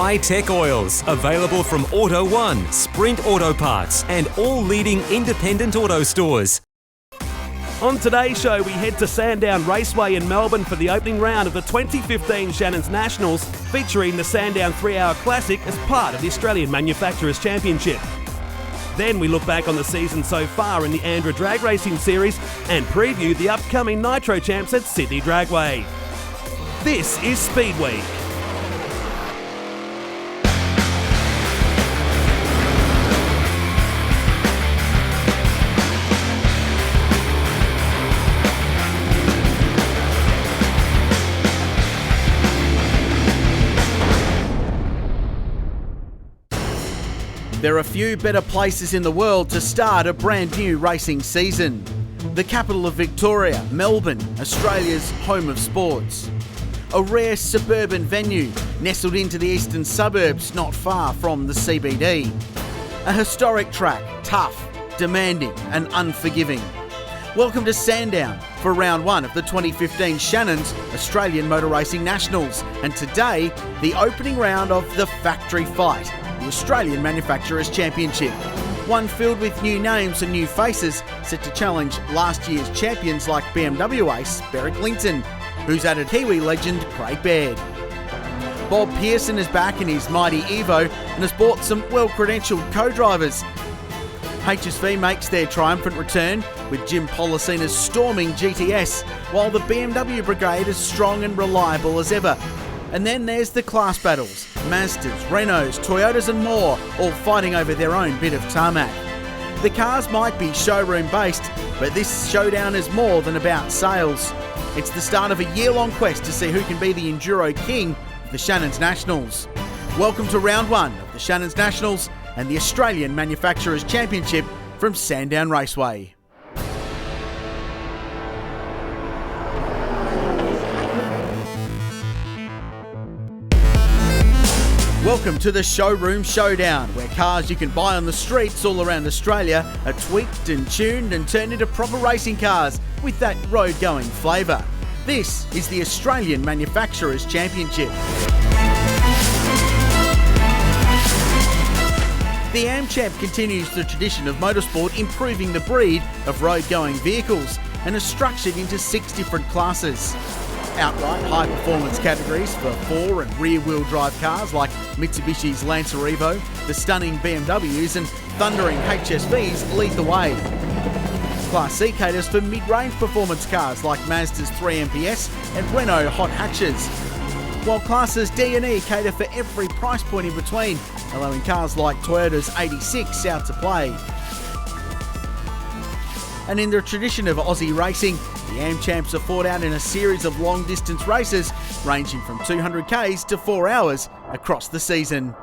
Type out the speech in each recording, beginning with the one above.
high-tech oils, available from Auto One, Sprint Auto Parts, and all leading independent auto stores. On today's show, we head to Sandown Raceway in Melbourne for the opening round of the 2015 Shannon's Nationals, featuring the Sandown 3-Hour Classic as part of the Australian Manufacturers Championship. Then we look back on the season so far in the Andra Drag Racing Series and preview the upcoming Nitro Champs at Sydney Dragway. This is Speedweek. There are few better places in the world to start a brand new racing season. The capital of Victoria, Melbourne, Australia's home of sports. A rare suburban venue nestled into the eastern suburbs not far from the CBD. A historic track, tough, demanding and unforgiving. Welcome to Sandown for round one of the 2015 Shannon's Australian Motor Racing Nationals, and today the opening round of the Factory Fight, the Australian Manufacturers Championship. One filled with new names and new faces, set to challenge last year's champions like BMW ace Berwick Linton, who's added Kiwi legend Craig Baird. Bob Pearson is back in his mighty Evo and has bought some well-credentialed co-drivers. HSV makes their triumphant return with Jim Policina's storming GTS, while the BMW brigade is strong and reliable as ever. And then there's the class battles, Mazdas, Renaults, Toyotas and more, all fighting over their own bit of tarmac. The cars might be showroom based, but this showdown is more than about sales. It's the start of a year-long quest to see who can be the Enduro King of the Shannon's Nationals. Welcome to round one of the Shannon's Nationals and the Australian Manufacturers Championship from Sandown Raceway. Welcome to the Showroom Showdown, where cars you can buy on the streets all around Australia are tweaked and tuned and turned into proper racing cars with that road-going flavour. This is the Australian Manufacturers Championship. The AmChamp continues the tradition of motorsport, improving the breed of road-going vehicles and is structured into 6 different classes. Outright high-performance categories for fore- and rear-wheel drive cars like Mitsubishi's Lancer Evo, the stunning BMWs and thundering HSVs lead the way. Class C caters for mid-range performance cars like Mazda's 3MPS and Renault hot hatches, while classes D and E cater for every price point in between, allowing cars like Toyota's 86 out to play. And in the tradition of Aussie racing, the AmChamps are fought out in a series of long-distance races ranging from 200k's to 4 hours across the season.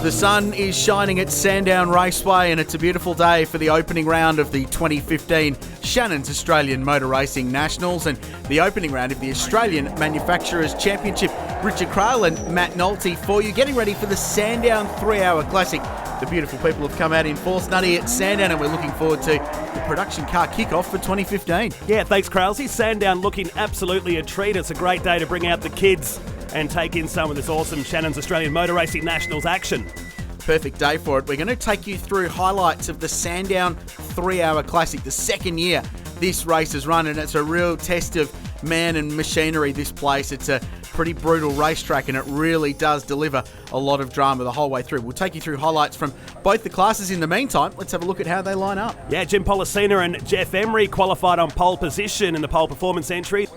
The sun is shining at Sandown Raceway and it's a beautiful day for the opening round of the 2015 Shannon's Australian Motor Racing Nationals and the opening round of the Australian Manufacturers Championship. Richard Craill and Matt Nolte for you, getting ready for the Sandown 3-Hour Classic. The beautiful people have come out in force, Nutty, at Sandown, and we're looking forward to the production car kickoff for 2015. Yeah, thanks, Crailsy. Sandown looking absolutely a treat. It's a great day to bring out the kids and take in some of this awesome Shannon's Australian Motor Racing Nationals action. Perfect day for it. We're going to take you through highlights of the Sandown 3-Hour Classic, the second year this race has run, and it's a real test of man and machinery, this place. It's a pretty brutal racetrack and it really does deliver a lot of drama the whole way through. We'll take you through highlights from both the classes. In the meantime, let's have a look at how they line up. Yeah, Jim Policina and Jeff Emery qualified on pole position in the pole performance entry.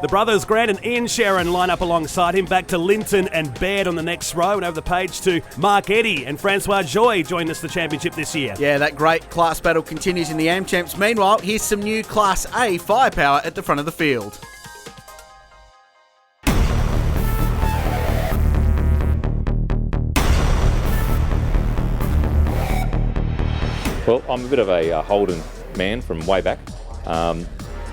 The brothers Grant and Ian Sharon line up alongside him. Back to Linton and Baird on the next row, and over the page to Mark Eddy and Francois Joy joined us the championship this year. Yeah, that great class battle continues in the AmChamps. Meanwhile, here's some new Class A firepower at the front of the field. Well, I'm a bit of a Holden man from way back.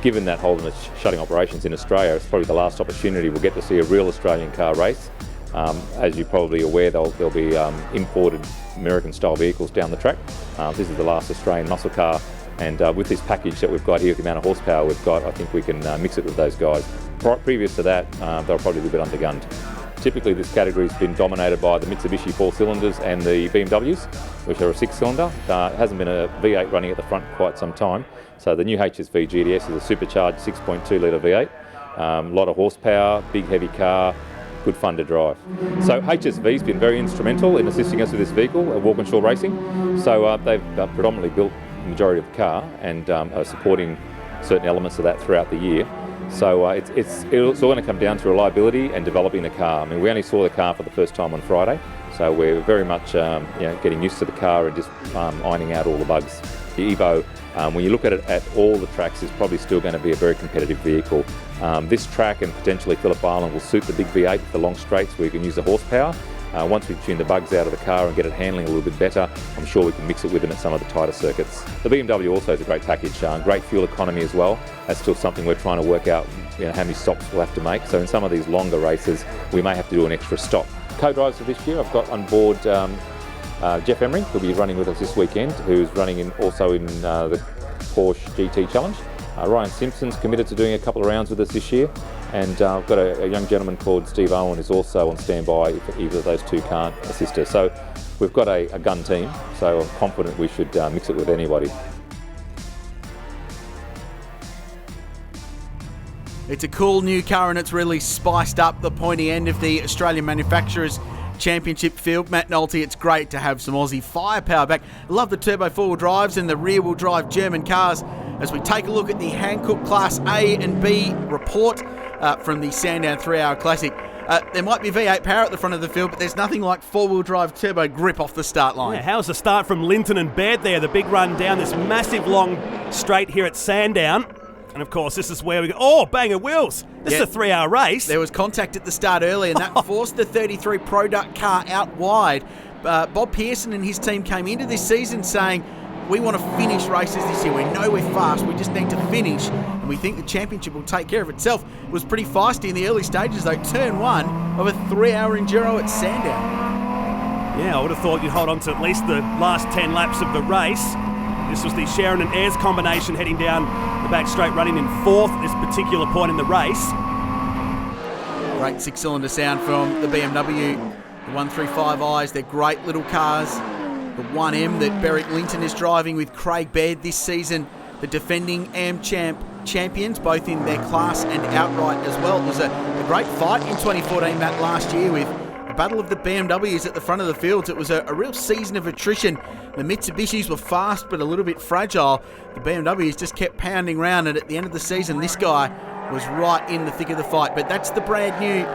Given that Holden is shutting operations in Australia, it's probably the last opportunity we'll get to see a real Australian car race. As you're probably aware, there'll be imported American-style vehicles down the track. This is the last Australian muscle car And with this package that we've got here, with the amount of horsepower we've got, I think we can mix it with those guys. Previous to that, they were probably a little bit undergunned. Typically this category has been dominated by the Mitsubishi 4-cylinders and the BMWs, which are a 6-cylinder. It hasn't been a V8 running at the front for quite some time. So the new HSV GTS is a supercharged 6.2 litre V8. A lot of horsepower, big heavy car, good fun to drive. So HSV's been very instrumental in assisting us with this vehicle at Walkinshaw Racing. So they've predominantly built the majority of the car and are supporting certain elements of that throughout the year. So it's all going to come down to reliability and developing the car. I mean, we only saw the car for the first time on Friday, so we're very much getting used to the car and just ironing out all the bugs. The Evo, when you look at it at all the tracks, is probably still going to be a very competitive vehicle. This track and potentially Phillip Island will suit the big V8 for the long straights where you can use the horsepower. Once we tune the bugs out of the car and get it handling a little bit better, I'm sure we can mix it with them at some of the tighter circuits. The BMW also is a great package, great fuel economy as well. That's still something we're trying to work out, how many stops we'll have to make. So in some of these longer races, we may have to do an extra stop. Co-drivers for this year, I've got on board Jeff Emery, who'll be running with us this weekend, who's running also in the Porsche GT Challenge. Ryan Simpson's committed to doing a couple of rounds with us this year, and I've got a young gentleman called Steve Owen who's also on standby if either of those two can't assist us. So we've got a gun team, so I'm confident we should mix it with anybody. It's a cool new car and it's really spiced up the pointy end of the Australian Manufacturers Championship field. Matt Nolte, it's great to have some Aussie firepower back. I love the turbo four-wheel drives and the rear-wheel drive German cars as we take a look at the Hankook Class A and B report from the Sandown 3-Hour Classic. There might be V8 power at the front of the field, but there's nothing like four-wheel drive turbo grip off the start line. Yeah, how's the start from Linton and Baird there? The big run down this massive long straight here at Sandown. And of course, this is where we go. Oh, bang of wheels. This is a 3-hour race. There was contact at the start early, and that forced the 33 Pro Duck car out wide. Bob Pearson and his team came into this season saying, we want to finish races this year. We know we're fast. We just need to finish. And we think the championship will take care of itself. It was pretty feisty in the early stages, though. Turn one of a 3-hour enduro at Sandown. Yeah, I would have thought you'd hold on to at least the last 10 laps of the race. This was the Sharon and Ayres combination heading down the back straight, running in fourth at this particular point in the race. Great 6-cylinder sound from the BMW. The 135i's, they're great little cars. The 1M that Beric Linton is driving with Craig Baird this season, the defending AmChamp champions, both in their class and outright as well. It was a great fight in 2014, Matt, last year with the battle of the BMWs at the front of the fields. It was a real season of attrition. The Mitsubishis were fast but a little bit fragile. The BMWs just kept pounding around, and at the end of the season, this guy was right in the thick of the fight. But that's the brand new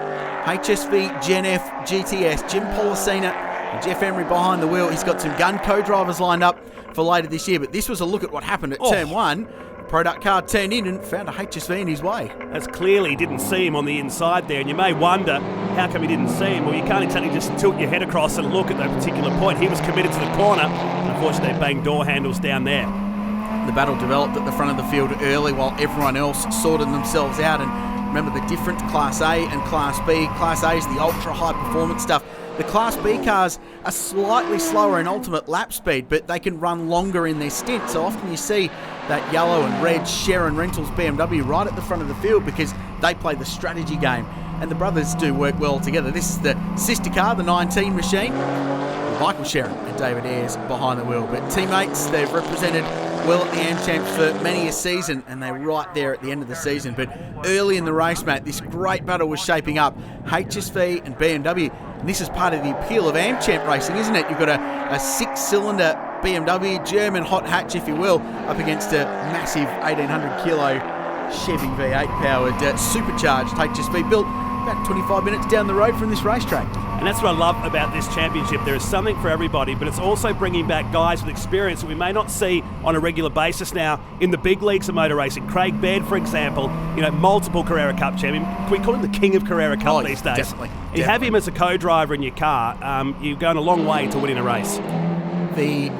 HSV Gen F GTS. Jim Policina and Jeff Emery behind the wheel. He's got some gun co-drivers lined up for later this year, but this was a look at what happened at turn one. The Pro Duck car turned in and found a HSV in his way. As clearly didn't see him on the inside there, and you may wonder how come he didn't see him. Well, you can't exactly just tilt your head across and look at that particular point. He was committed to the corner, and unfortunately they banged door handles down there. The battle developed at the front of the field early while everyone else sorted themselves out. And remember the difference, Class A and Class B. Class A is the ultra high performance stuff. The Class B cars are slightly slower in ultimate lap speed, but they can run longer in their stint. So often you see that yellow and red Sharon Rentals BMW right at the front of the field because they play the strategy game. And the brothers do work well together. This is the sister car, the 19 machine. Michael Sharon and David Ayres behind the wheel. But teammates, they've represented well at the AmChamps for many a season, and they're right there at the end of the season. But early in the race, Matt, this great battle was shaping up. HSV and BMW. And this is part of the appeal of AmChamp racing, isn't it? You've got a 6-cylinder BMW, German hot hatch, if you will, up against a massive 1,800 kilo Chevy V8 powered supercharged HSV built about 25 minutes down the road from this racetrack. And that's what I love about this championship. There is something for everybody, but it's also bringing back guys with experience that we may not see on a regular basis now in the big leagues of motor racing. Craig Baird, for example, multiple Carrera Cup champion. We call him the king of Carrera Cup these days. Definitely. You have him as a co-driver in your car, you're going a long way to winning a race. The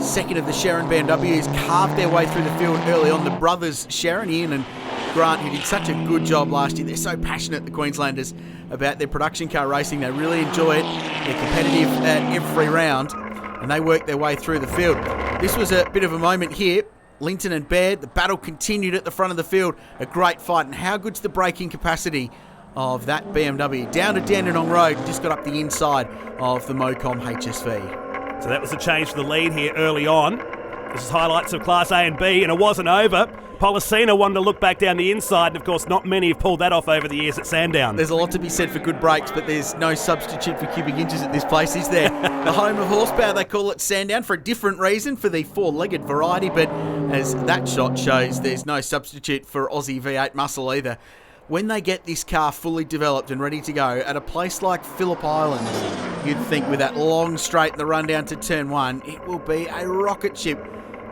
second of the Sharon BMWs carved their way through the field early on. The brothers Sharon, Ian and Grant, who did such a good job last year. They're so passionate, the Queenslanders, about their production car racing. They really enjoy it. They're competitive at every round, and they work their way through the field. This was a bit of a moment here Linton and Baird, the battle continued at the front of the field. A great fight, and how good's the braking capacity of that BMW? Down to Dandenong Road, just got up the inside of the Mocom HSV. So that was a change for the lead here early on. This is highlights of Class A and B, and it wasn't over. Policina wanted to look back down the inside, and of course not many have pulled that off over the years at Sandown. There's a lot to be said for good brakes, but there's no substitute for cubic inches at this place, is there? The home of horsepower, they call it Sandown for a different reason, for the four-legged variety, but as that shot shows, there's no substitute for Aussie V8 muscle either. When they get this car fully developed and ready to go at a place like Phillip Island, you'd think with that long straight in the run down to turn 1, it will be a rocket ship,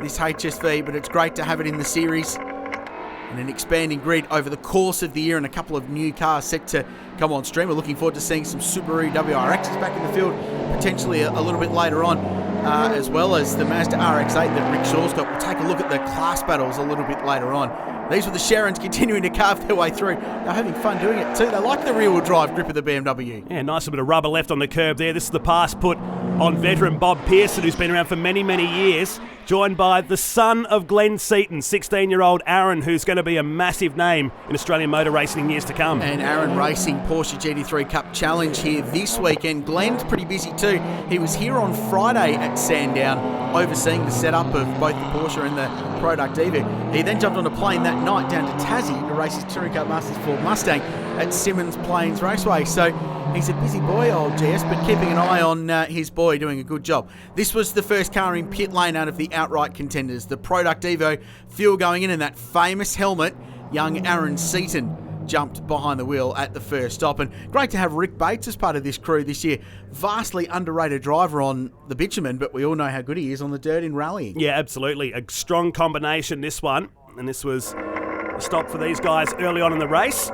this HSV, but it's great to have it in the series and an expanding grid over the course of the year, and a couple of new cars set to come on stream. We're looking forward to seeing some Subaru WRXs back in the field, potentially a little bit later on, as well as the Mazda RX-8 that Rick Shaw's got. We'll take a look at the class battles a little bit later on. These were the Sharons continuing to carve their way through. They're having fun doing it too. They like the rear-wheel drive grip of the BMW. Yeah, nice bit of rubber left on the curb there. This is the pass put on veteran Bob Pearson, who's been around for many, many years, joined by the son of Glenn Seaton, 16-year-old Aaron, who's going to be a massive name in Australian motor racing in years to come. And Aaron racing Porsche GT3 Cup Challenge here this weekend. Glenn's pretty busy too. He was here on Friday at Sandown, overseeing the setup of both the Porsche and the Product Evo. He then jumped on a plane that night down to Tassie to race his Touring Car Masters Ford Mustang at Simmons Plains Raceway. So he's a busy boy, old GS, but keeping an eye on his boy, doing a good job. This was the first car in pit lane out of the outright contenders. The Product Evo fuel going in that famous helmet. Young Aaron Seaton jumped behind the wheel at the first stop. And great to have Rick Bates as part of this crew this year. Vastly underrated driver on the bitumen, but we all know how good he is on the dirt in rallying. Yeah, absolutely. A strong combination, this one. And this was a stop for these guys early on in the race.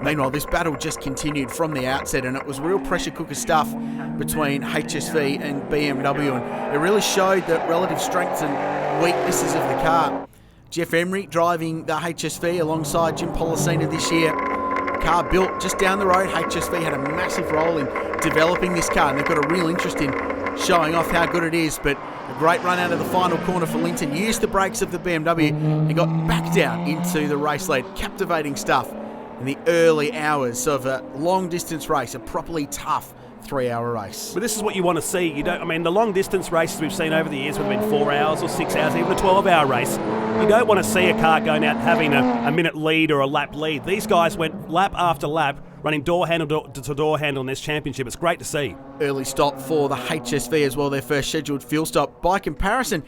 Meanwhile, this battle just continued from the outset, and it was real pressure cooker stuff between HSV and BMW, and it really showed the relative strengths and weaknesses of the car. Jeff Emery driving the HSV alongside Jim Policina this year. Car built just down the road. HSV had a massive role in developing this car, and they've got a real interest in showing off how good it is. But a great run out of the final corner for Linton. Used the brakes of the BMW and got back down into the race lead. Captivating stuff in the early hours of a long-distance race, a properly tough 3-hour race. But this is what you want to see. The long-distance races we've seen over the years, whether it's been 4 hours or 6 hours, even a 12-hour race, you don't want to see a car going out having a minute lead or a lap lead. These guys went lap after lap, running door handle to door handle in this championship. It's great to see. Early stop for the HSV as well, their first scheduled fuel stop. By comparison,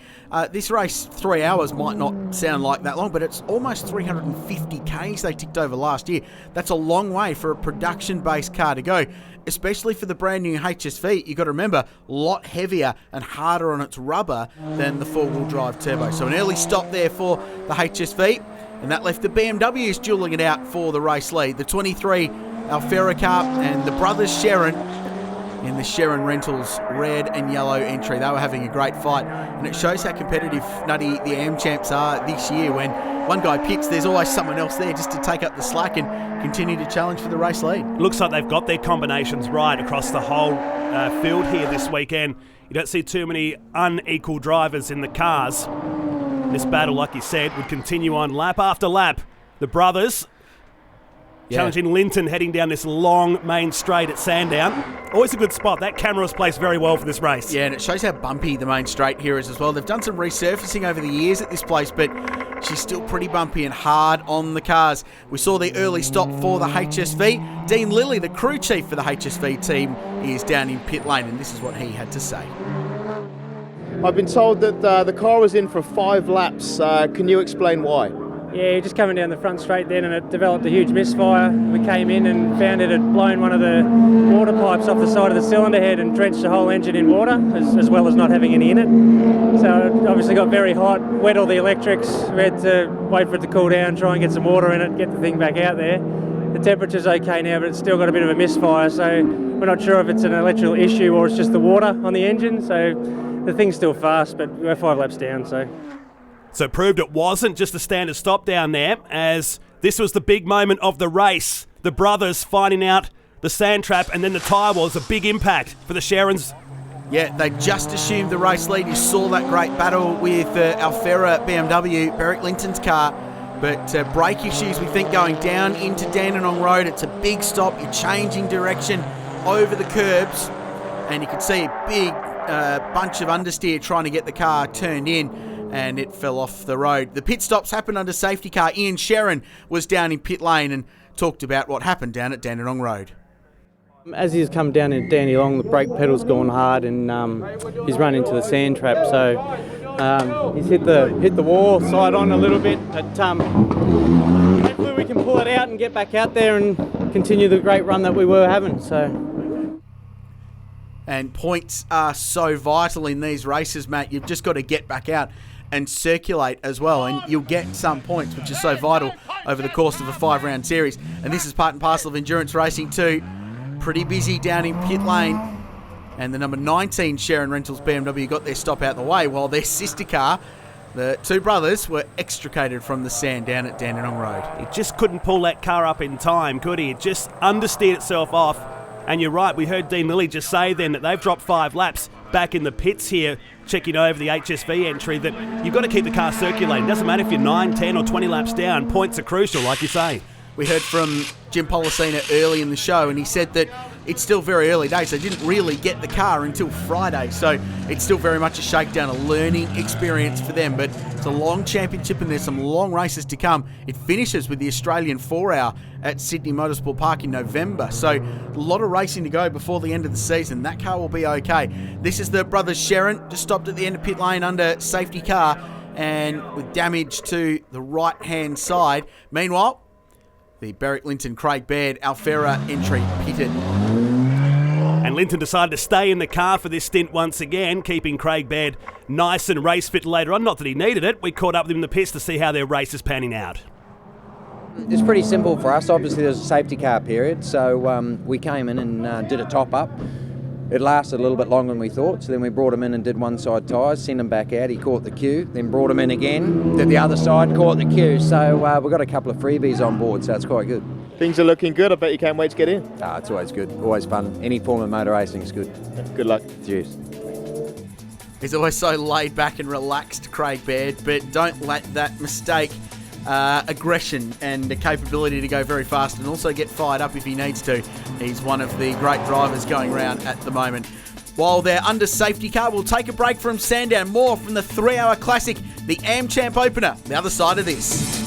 this race, 3 hours, might not sound like that long, but it's almost 350 Ks they ticked over last year. That's a long way for a production-based car to go, especially for the brand new HSV. You've got to remember, a lot heavier and harder on its rubber than the four-wheel drive turbo. So an early stop there for the HSV, and that left the BMWs dueling it out for the race lead. The 23 Alfera car and the brothers Sharon in the Sharon Rentals red and yellow entry. They were having a great fight, and it shows how competitive Nutty the AM champs are this year. When one guy pits, there's always someone else there just to take up the slack and continue to challenge for the race lead. Looks like they've got their combinations right across the whole field here this weekend. You don't see too many unequal drivers in the cars. This battle, like you said, would continue on lap after lap. The brothers challenging Linton, heading down this long main straight at Sandown. Always a good spot. That camera was placed very well for this race. Yeah, and it shows how bumpy the main straight here is as well. They've done some resurfacing over the years at this place, but she's still pretty bumpy and hard on the cars. We saw the early stop for the HSV. Dean Lilly, the crew chief for the HSV team, is down in pit lane, and this is what he had to say. I've been told that the car was in for 5 laps. Can you explain why? Yeah, just coming down the front straight then, and it developed a huge misfire. We came in and found it had blown one of the water pipes off the side of the cylinder head and drenched the whole engine in water, as well as not having any in it. So it obviously got very hot, wet all the electrics. We had to wait for it to cool down, try and get some water in it, get the thing back out there. The temperature's okay now, but it's still got a bit of a misfire, so we're not sure if it's an electrical issue or it's just the water on the engine. So the thing's still fast, but we're 5 laps down, so it proved it wasn't just a standard stop down there, as this was the big moment of the race. The brothers finding out the sand trap and then the tyre was a big impact for the Sharons Yeah, they just assumed the race lead. You saw that great battle with Alfera BMW, Beric Linton's car. But brake issues, we think, going down into Dandenong Road. It's a big stop. You're changing direction over the curbs. And you could see a big bunch of understeer trying to get the car turned in. And it fell off the road. The pit stops happened under safety car. Ian Sherrin was down in pit lane and talked about what happened down at Dandenong Road. As he's come down in Dandenong, the brake pedal's gone hard and he's run into the sand trap. So he's hit the wall side on a little bit. But hopefully we can pull it out and get back out there and continue the great run that we were having. And points are so vital in these races, Matt. You've just got to get back out and circulate as well, and you'll get some points, which is so vital over the course of a 5-round series. And this is part and parcel of endurance racing too. Pretty busy down in pit lane. And the number 19 Sharon Rentals BMW got their stop out the way, while their sister car, the two brothers, were extricated from the sand down at Dandenong Road. He just couldn't pull that car up in time, could he? It just understeered itself off. And you're right, we heard Dean Lilly just say then that they've dropped 5 laps back in the pits here, checking over the HSV entry, that you've got to keep the car circulating. Doesn't matter if you're 9, 10 or 20 laps down, points are crucial, like you say. We heard from Jim Policina early in the show, and he said that it's still very early days. They didn't really get the car until Friday, so it's still very much a shakedown, a learning experience for them. But it's a long championship, and there's some long races to come. It finishes with the Australian 4-hour at Sydney Motorsport Park in November, so a lot of racing to go before the end of the season. That car will be okay. This is the brothers Sherrin, just stopped at the end of pit lane under safety car, and with damage to the right-hand side. Meanwhile, the Beric Linton, Craig Baird, Alfera entry pitted. And Linton decided to stay in the car for this stint once again, keeping Craig Baird nice and race fit later on. Not that he needed it. We caught up with him in the pits to see how their race is panning out. It's pretty simple for us. Obviously, there's a safety car period, so we came in and did a top-up. It lasted a little bit longer than we thought, so then we brought him in and did one-side tyres, sent him back out, he caught the queue, then brought him in again, did the other side, caught the queue. So we've got a couple of freebies on board, so it's quite good. Things are looking good. I bet you can't wait to get in. It's always good, always fun. Any form of motor racing is good. Good luck. Cheers. He's always so laid back and relaxed, Craig Baird, but don't let that mistake aggression and the capability to go very fast and also get fired up if he needs to. He's one of the great drivers going around at the moment. While they're under safety car, we'll take a break from Sandown. More from the 3-hour classic, the AmChamp opener, the other side of this.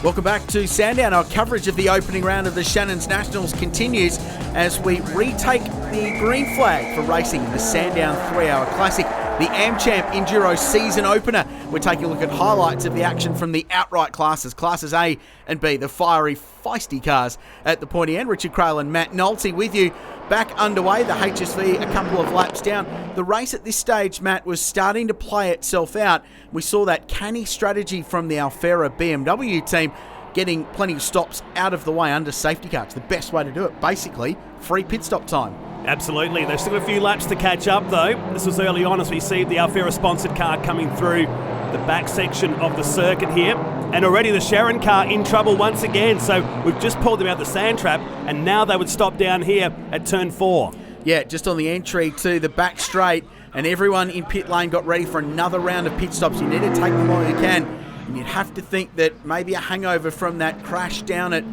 Welcome back to Sandown. Our coverage of the opening round of the Shannon's Nationals continues as we retake the green flag for racing in the Sandown 3-hour classic, the AmChamp Enduro season opener. We're taking a look at highlights of the action from the outright classes A and B, the fiery, feisty cars at the pointy end. Richard Crail and Matt Nolte with you. Back underway, the HSV a couple of laps down. The race at this stage, Matt, was starting to play itself out. We saw that canny strategy from the Alfera BMW team, getting plenty of stops out of the way under safety car. It's the best way to do it. Basically, free pit stop time. Absolutely. They've still got a few laps to catch up, though. This was early on as we see the Alfera-sponsored car coming through the back section of the circuit here. And already the Sherrin car in trouble once again. So we've just pulled them out the sand trap, and now they would stop down here at turn 4. Yeah, just on the entry to the back straight, and everyone in pit lane got ready for another round of pit stops. You need to take them all you can. And you'd have to think that maybe a hangover from that crash down at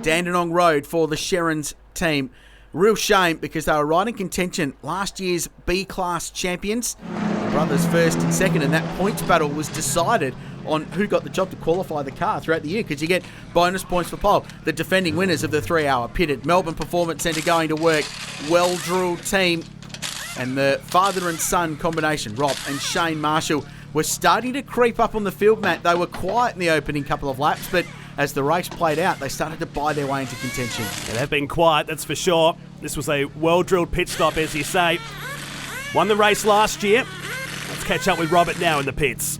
Dandenong Road for the Sherrin's team. Real shame, because they were right in contention. Last year's B-class champions, the brothers first and second, and that points battle was decided on who got the job to qualify the car throughout the year, because you get bonus points for pole. The defending winners of the 3-hour pitted. Melbourne Performance Centre going to work. Well-drilled team. And the father and son combination, Rob and Shane Marshall, were starting to creep up on the field, Matt. They were quiet in the opening couple of laps, but as the race played out, they started to buy their way into contention. Yeah, they've been quiet, that's for sure. This was a well-drilled pit stop, as you say. Won the race last year. Let's catch up with Robert now in the pits.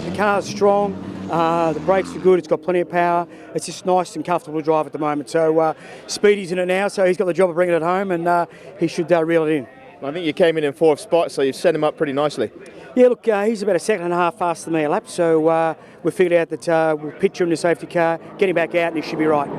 The car's strong, the brakes are good, it's got plenty of power. It's just nice and comfortable to drive at the moment. So Speedy's in it now, so he's got the job of bringing it home, and he should reel it in. I think you came in fourth spot, so you've set him up pretty nicely. Yeah, look, he's about a second and a half faster than me a lap, so we figured out that we'll picture him in the safety car, get him back out, and he should be right.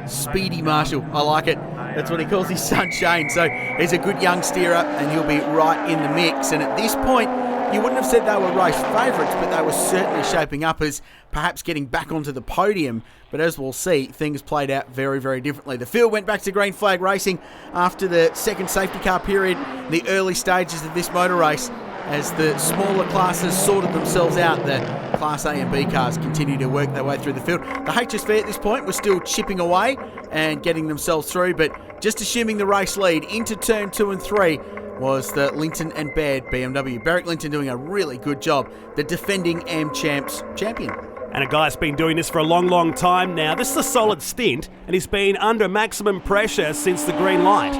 Speedy Marshall, I like it. That's what he calls his son Shane. So he's a good young steerer, and he'll be right in the mix. And at this point, you wouldn't have said they were race favourites, but they were certainly shaping up as perhaps getting back onto the podium. But as we'll see, things played out very, very differently. The field went back to green flag racing after the second safety car period, the early stages of this motor race. As the smaller classes sorted themselves out, the Class A and B cars continue to work their way through the field. The HSV at this point was still chipping away and getting themselves through, but just assuming the race lead into turn 2 and 3 was the Linton and Baird BMW. Barrick Linton doing a really good job, the defending AM Champs champion. And a guy's been doing this for a long, long time now. This is a solid stint, and he's been under maximum pressure since the green light.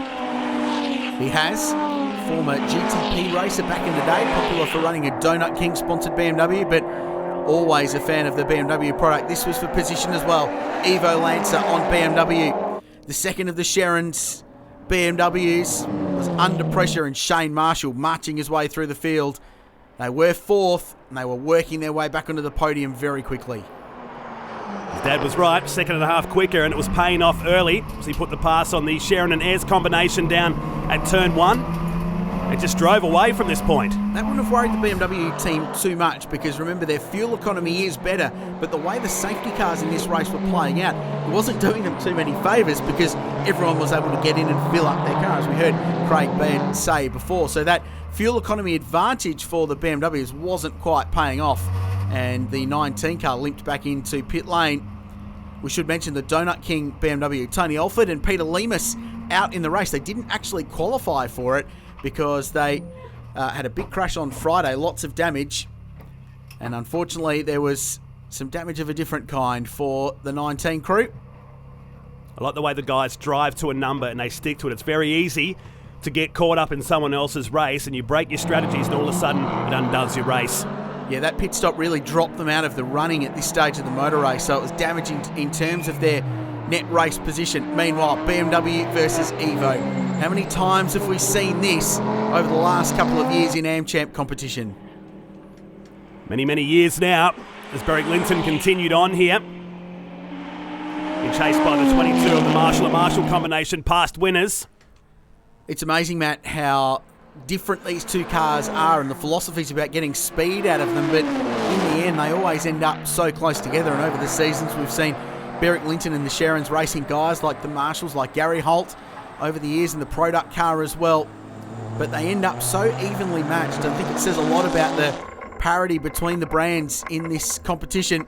He has. Former GTP racer back in the day, popular for running a Donut King sponsored BMW, but always a fan of the BMW product. This was for position as well. Evo Lancer on BMW. The second of the Sharon's BMWs was under pressure, and Shane Marshall marching his way through the field. They were fourth, and they were working their way back onto the podium very quickly. His dad was right, second and a half quicker, and it was paying off early as he put the pass on the Sharon and Ayres combination down at turn 1. It just drove away from this point. That wouldn't have worried the BMW team too much, because remember, their fuel economy is better, but the way the safety cars in this race were playing out, it wasn't doing them too many favours, because everyone was able to get in and fill up their cars. We heard Craig Baird say before, so that fuel economy advantage for the BMWs wasn't quite paying off, and the 19 car limped back into pit lane. We should mention the Donut King BMW, Tony Alford and Peter Lemus out in the race. They didn't actually qualify for it, because they had a big crash on Friday, lots of damage, and unfortunately there was some damage of a different kind for the 19 crew. I like the way the guys drive to a number and they stick to it. It's very easy to get caught up in someone else's race, and you break your strategies and all of a sudden it undoes your race. Yeah, that pit stop really dropped them out of the running at this stage of the motor race, so it was damaging in terms of their net race position. Meanwhile, BMW versus Evo. How many times have we seen this over the last couple of years in AmChamp competition? Many, many years now, as Barrick Linton continued on here. Been chased by the 22 of the Marshall and Marshall combination, past winners. It's amazing, Matt, how different these two cars are, and the philosophies about getting speed out of them, but in the end they always end up so close together. And over the seasons we've seen Barrick Linton and the Sharons racing guys like the Marshalls, like Gary Holt over the years in the product car as well, but they end up so evenly matched. I think it says a lot about the parity between the brands in this competition.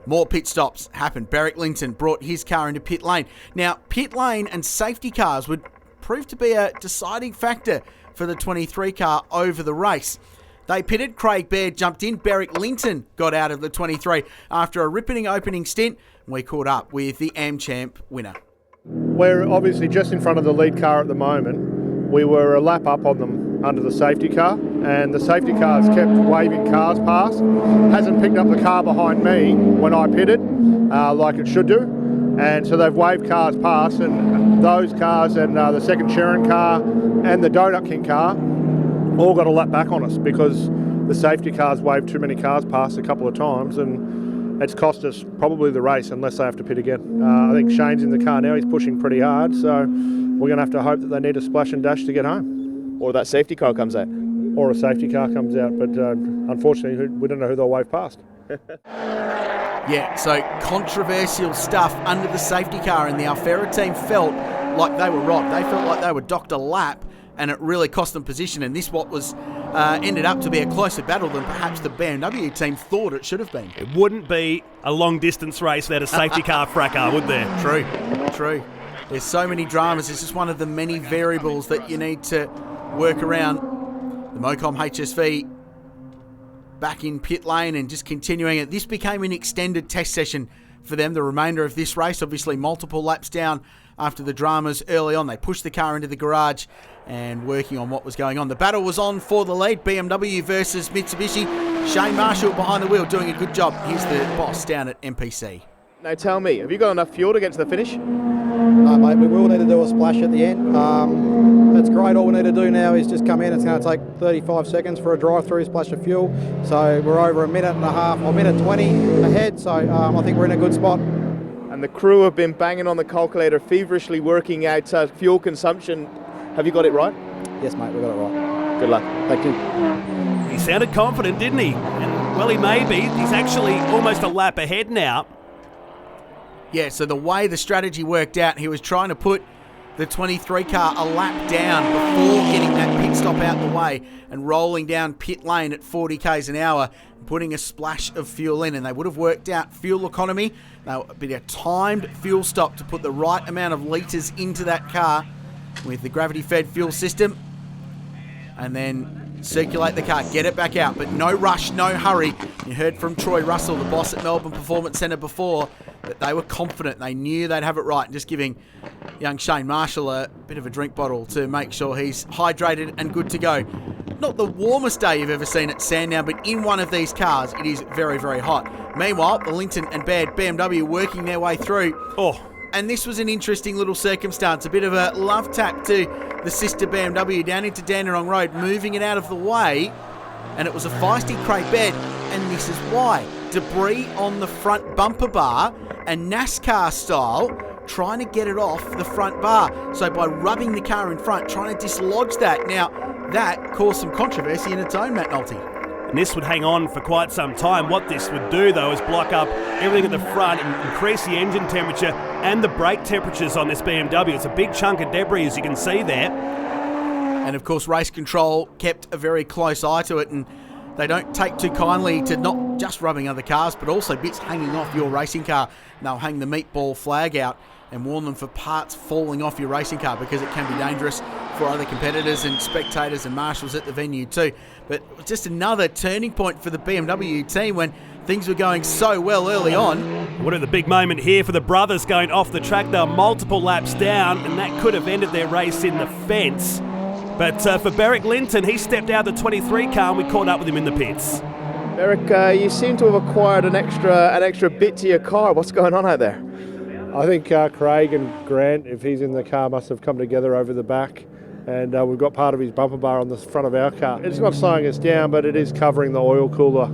More pit stops happened. Barrick Linton brought his car into pit lane. Now, pit lane and safety cars would prove to be a deciding factor for the 23 car over the race. They pitted, Craig Baird jumped in, Barrick Linton got out of the 23 after a ripping opening stint. We caught up with the AmChamp winner. We're obviously just in front of the lead car at the moment. We were a lap up on them under the safety car, and the safety car's kept waving cars past. Hasn't picked up the car behind me when I pitted, like it should do. And so they've waved cars past, and those cars and the second Sharon car and the Donut King car all got a lap back on us because the safety cars waved too many cars past a couple of times, and it's cost us probably the race unless they have to pit again. I think Shane's in the car now, he's pushing pretty hard, so we're going to have to hope that they need a splash and dash to get home. Or that safety car comes out. Or a safety car comes out, but unfortunately we don't know who they'll wave past. Yeah, so controversial stuff under the safety car, and the Alfera team felt like they were robbed. They felt like they were docked a lap, and it really cost them position, and this what was ended up to be a closer battle than perhaps the BMW team thought it should have been. It wouldn't be a long-distance race without a safety car fracas, would there? True. There's so many dramas. It's just one of the many variables that you need to work around. The The Mocom HSV back in pit lane and just continuing it. This became an extended test session for them, the remainder of this race. Obviously, multiple laps down after the dramas early on. They pushed the car into the garage and working on what was going on. The battle was on for the lead, BMW versus Mitsubishi. Shane Marshall behind the wheel doing a good job. He's the boss down at MPC. Now tell me, have you got enough fuel to get to the finish? No, mate, we will need to do a splash at the end. That's great. All we need to do now is just come in. It's going to take 35 seconds for a drive-through splash of fuel. So we're over a minute and a half, or minute 20 ahead. So I think we're in a good spot. And the crew have been banging on the calculator, feverishly working out fuel consumption. Have you got it right? Yes, mate, we got it right. Good luck. Thank you. He sounded confident, didn't he? And, well, he may be. He's actually almost a lap ahead now. Yeah, so the way the strategy worked out, he was trying to put the 23 car a lap down before getting that pit stop out the way and rolling down pit lane at 40 k's an hour, putting a splash of fuel in. And they would have worked out fuel economy. That would be a timed fuel stop to put the right amount of litres into that car with the gravity-fed fuel system, and then circulate the car, get it back out, but no rush, no hurry. You heard from Troy Russell, the boss at Melbourne Performance Centre before, that they were confident. They knew they'd have it right, and just giving young Shane Marshall a bit of a drink bottle to make sure he's hydrated and good to go. Not the warmest day you've ever seen at Sandown, but in one of these cars, it is very, very hot. Meanwhile, the Linton and Baird BMW working their way through. And this was an interesting little circumstance, a bit of a love tap to the sister BMW down into Dandenong Road, moving it out of the way, and it was a feisty Craig Baird, and this is why. Debris on the front bumper bar, and NASCAR style, trying to get it off the front bar. So by rubbing the car in front, trying to dislodge that. Now, that caused some controversy in its own, Matt Nolte. And this would hang on for quite some time. What this would do, though, is block up everything at the front and increase the engine temperature and the brake temperatures on this BMW. It's a big chunk of debris, as you can see there. And, of course, race control kept a very close eye to it, and they don't take too kindly to not just rubbing other cars, but also bits hanging off your racing car. And they'll hang the meatball flag out and warn them for parts falling off your racing car, because it can be dangerous for other competitors and spectators and marshals at the venue too. But just another turning point for the BMW team when things were going so well early on. What a big moment here for the brothers going off the track. They were multiple laps down, and that could have ended their race in the fence. But for Beric Linton, he stepped out of the 23 car and we caught up with him in the pits. Beric, you seem to have acquired an extra bit to your car. What's going on out there? I think Craig and Grant, if he's in the car, must have come together over the back, and we've got part of his bumper bar on the front of our car. It's not slowing us down, but it is covering the oil cooler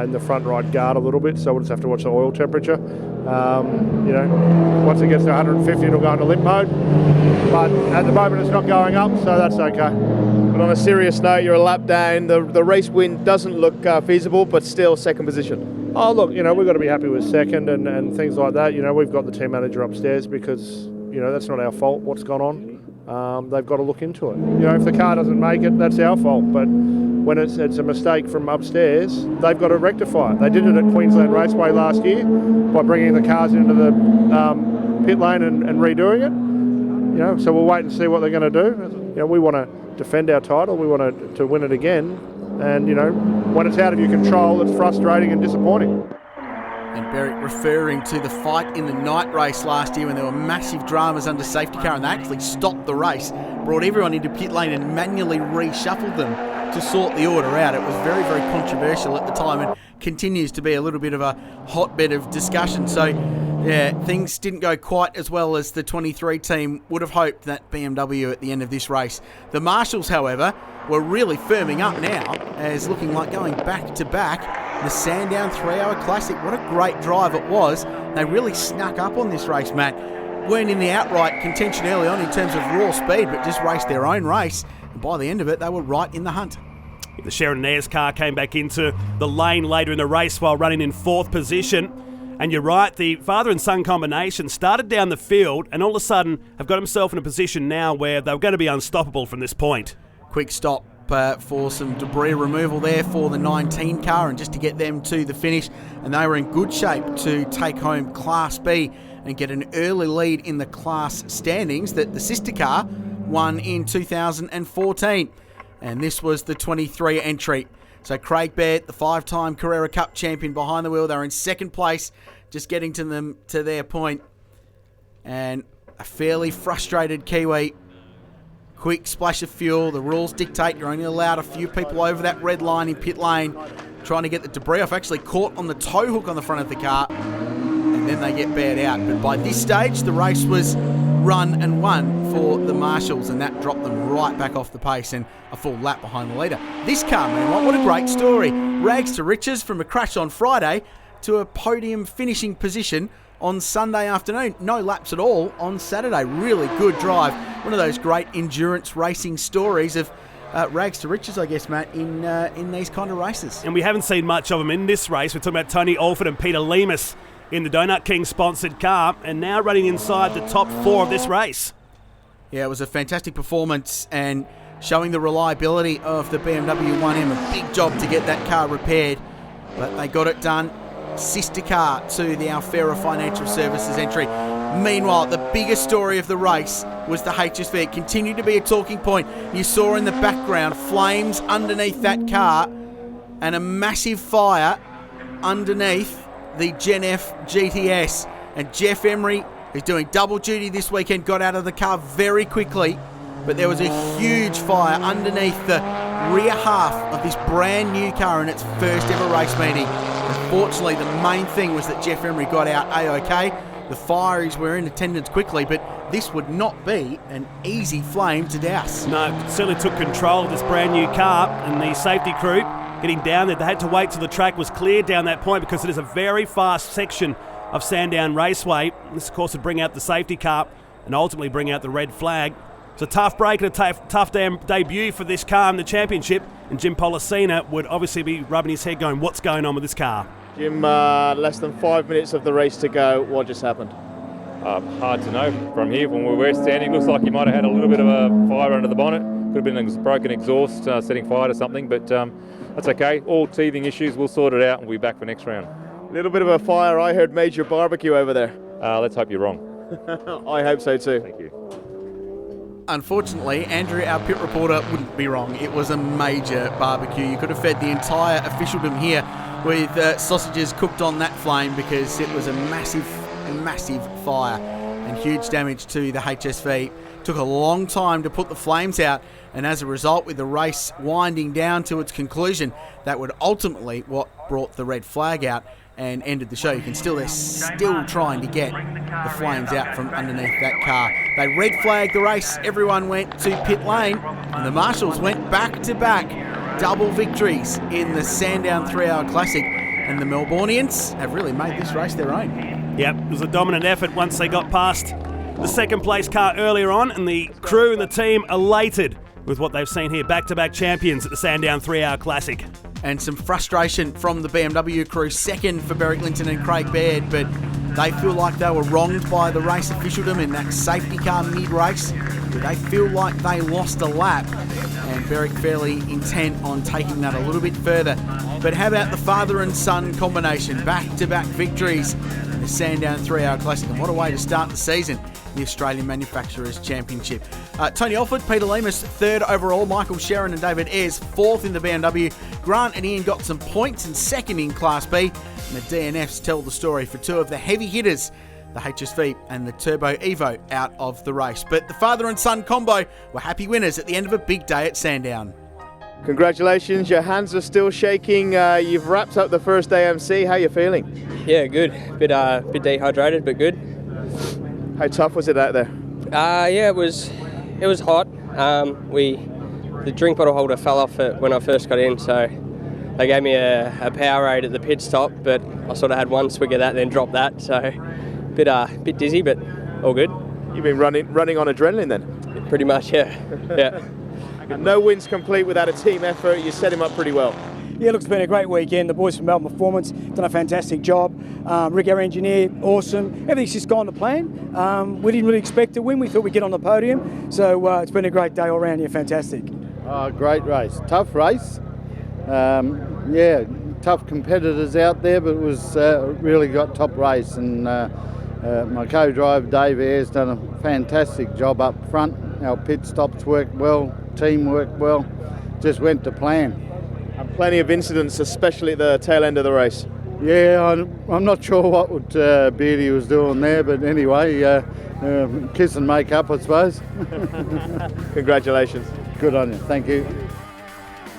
in the front right guard a little bit, so we'll just have to watch the oil temperature. Once it gets to 150, it'll go into limp mode, but at the moment it's not going up, so that's okay. But on a serious note, you're a lap down. The race win doesn't look feasible, but still second position. Oh, look, we've got to be happy with second and things like that. We've got the team manager upstairs because, that's not our fault what's gone on. They've got to look into it. If the car doesn't make it, that's our fault. But when it's a mistake from upstairs, they've got to rectify it. They did it at Queensland Raceway last year by bringing the cars into the pit lane and redoing it. So we'll wait and see what they're going to do. We want to defend our title. We want to win it again. And, when it's out of your control, it's frustrating and disappointing. And Beric referring to the fight in the night race last year when there were massive dramas under safety car, and they actually stopped the race, brought everyone into pit lane and manually reshuffled them to sort the order out. It was very, very controversial at the time and continues to be a little bit of a hotbed of discussion. So, yeah, things didn't go quite as well as the 23 team would have hoped that BMW at the end of this race. The Marshals, however, were really firming up now as looking like going back to back. The Sandown 3-hour Classic, what a great drive it was. They really snuck up on this race, Matt. Weren't in the outright contention early on in terms of raw speed, but just raced their own race. And by the end of it, they were right in the hunt. The Sheridan Ayres car came back into the lane later in the race while running in fourth position. And you're right, the father and son combination started down the field and all of a sudden have got himself in a position now where they're going to be unstoppable from this point. Quick stop for some debris removal there for the 19 car and just to get them to the finish. And they were in good shape to take home Class B and get an early lead in the class standings that the sister car won in 2014. And this was the 23 entry. So Craig Baird, the 5-time Carrera Cup champion, behind the wheel. They're in second place, just getting to their point. And a fairly frustrated Kiwi. Quick splash of fuel. The rules dictate you're only allowed a few people over that red line in pit lane, trying to get the debris off. Actually caught on the tow hook on the front of the car, and then they get bailed out. But by this stage, the race was run and won for the marshals, and that dropped them right back off the pace and a full lap behind the leader. This car, man, what a great story. Rags to riches from a crash on Friday to a podium finishing position on Sunday afternoon. No laps at all on Saturday. Really good drive. One of those great endurance racing stories of rags to riches, I guess, Matt, in these kind of races. And we haven't seen much of them in this race. We're talking about Tony Alford and Peter Lemus in the Donut King sponsored car, and now running inside the top 4 of this race. Yeah, it was a fantastic performance and showing the reliability of the BMW 1M. A big job to get that car repaired, but they got it done. Sister car to the Alfera Financial Services entry. Meanwhile, the biggest story of the race was the HSV. It continued to be a talking point. You saw in the background flames underneath that car and a massive fire underneath the Gen F GTS. And Jeff Emery, who's doing double duty this weekend, got out of the car very quickly, but there was a huge fire underneath the rear half of this brand new car in its first ever race meeting. Unfortunately, the main thing was that Jeff Emery got out A-OK. The fireys were in attendance quickly, but this would not be an easy flame to douse. No, it certainly took control of this brand new car, and the safety crew getting down there. They had to wait till the track was cleared down that point because it is a very fast section of Sandown Raceway. This, of course, would bring out the safety car and ultimately bring out the red flag. It's a tough break and a tough debut for this car in the championship, and Jim Policina would obviously be rubbing his head going, what's going on with this car? Jim, less than 5 minutes of the race to go. What just happened? Hard to know from here, from where we're standing. Looks like he might have had a little bit of a fire under the bonnet. Could have been a broken exhaust setting fire to something, but that's okay. All teething issues, we'll sort it out and we'll be back for next round. A little bit of a fire. I heard major barbecue over there. Let's hope you're wrong. I hope so too. Thank you. Unfortunately, Andrew, our pit reporter, wouldn't be wrong. It was a major barbecue. You could have fed the entire officialdom here with sausages cooked on that flame, because it was a massive fire and huge damage to the HSV. Took a long time to put the flames out, and as a result, with the race winding down to its conclusion, that would ultimately what brought the red flag out and ended the show. They're still trying to get the flames out from underneath that car. They red flagged the race. Everyone went to pit lane, and the marshals went back-to-back double victories in the Sandown 3-Hour Classic, and the Melbourneians have really made this race their own. Yep, it was a dominant effort once they got past the second place car earlier on, and the crew and the team elated with what they've seen here. Back-to-back champions at the Sandown 3-Hour Classic. And some frustration from the BMW crew, second for Beric Linton and Craig Baird, but they feel like they were wronged by the race officialdom in that safety car mid-race. They feel like they lost a lap, and Beric fairly intent on taking that a little bit further. But how about the father and son combination? Back-to-back victories in the Sandown 3-Hour Classic, and what a way to start the season, the Australian Manufacturers Championship. Tony Alford, Peter Lemus, third overall. Michael Sherrin and David Ayres, fourth in the BMW. Grant and Ian got some points and second in Class B. And the DNFs tell the story for two of the heavy hitters, the HSV and the Turbo Evo, out of the race. But the father and son combo were happy winners at the end of a big day at Sandown. Congratulations, your hands are still shaking. You've wrapped up the first AMC. How are you feeling? Yeah, good. Bit dehydrated, but good. How tough was it out there? Yeah, it was hot. The drink bottle holder fell off it when I first got in, so they gave me a Powerade at the pit stop, but I sort of had one swig of that, then dropped that, so bit dizzy, but all good. You've been running on adrenaline then? Pretty much, yeah. Yeah. No wins complete without a team effort. You set him up pretty well. Yeah, look, it's been a great weekend. The boys from Melbourne Performance done a fantastic job. Rick, our engineer, awesome. Everything's just gone to plan. We didn't really expect to win. We thought we'd get on the podium. So it's been a great day all around here. Fantastic. Great race. Tough race. Yeah, tough competitors out there, but it was really got top race. And my co-driver, Dave Ayres, done a fantastic job up front. Our pit stops worked well. Team worked well. just went to plan. And plenty of incidents, especially at the tail end of the race. Yeah, I'm not sure what Beardy was doing there, but anyway, kiss and make up, I suppose. Congratulations. Good on you, thank you.